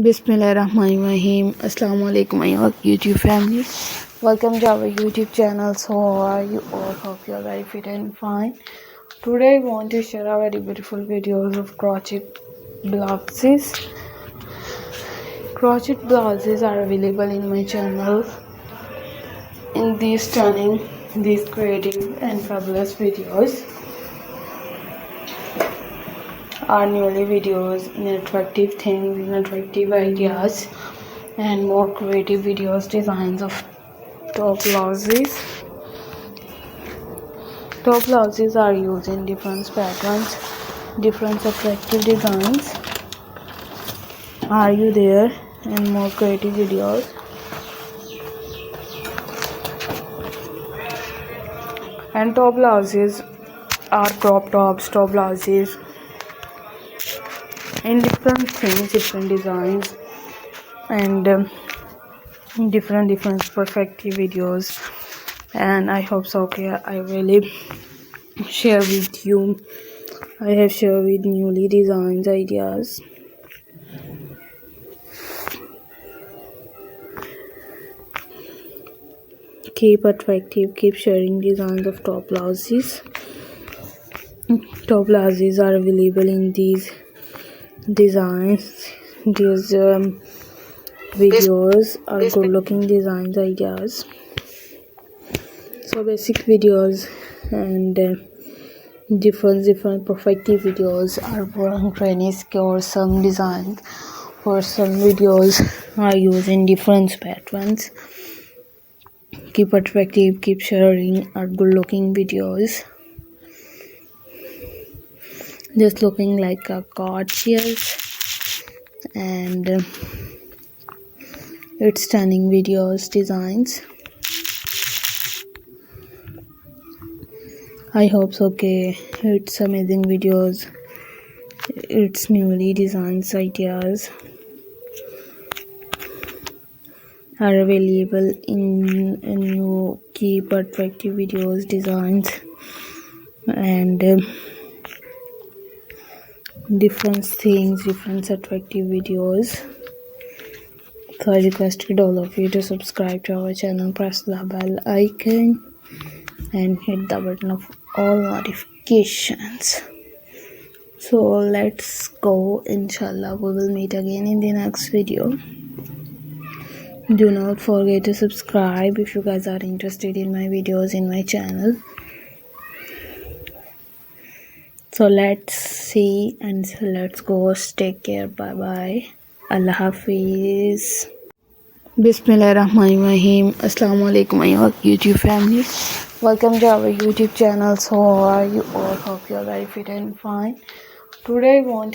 Bismillahirrahmanirrahim. Assalamu alaikum my YouTube family. Welcome to our YouTube channel. So how are you all? Hope you are very fit and fine. Today I want to share our very beautiful videos of crochet blouses. Crochet blouses are available in my channel in these stunning, these creative and fabulous videos. Are newly videos in attractive things, in attractive ideas, and more creative videos, designs of top blouses. Top blouses are used in different patterns, different attractive designs. Are you there? And more creative videos. And top blouses are crop tops, top blouses in different things, different designs, and different perfective videos. And I hope so. Okay, I really share with you. I have shared with newly designs ideas. Keep attractive, keep sharing designs of top blouses. Top blouses are available in these designs. These videos are good looking designs ideas. So basic videos and different perfective videos are for trainees or some designs for some videos are used in different patterns. Keep attractive, keep sharing are good looking videos. Just looking like a gorgeous and it's stunning videos, designs. I hope so. Okay, it's amazing videos, it's newly designs ideas are available in new keep attractive videos, designs, and different things, different attractive videos. So I requested all of you to subscribe to our channel, press the bell icon and hit the button of all notifications. So let's go. Inshallah we will meet again in the next video. Do not forget to subscribe if you guys are interested in my videos in my channel. So let's see and let's go. Take care. Bye bye. Allah Hafiz. Bismillahirrahmanirrahim. Assalamu alaikum my YouTube family. Welcome to our YouTube channel. So how are you all? Hope you are very fit and fine. Today I want to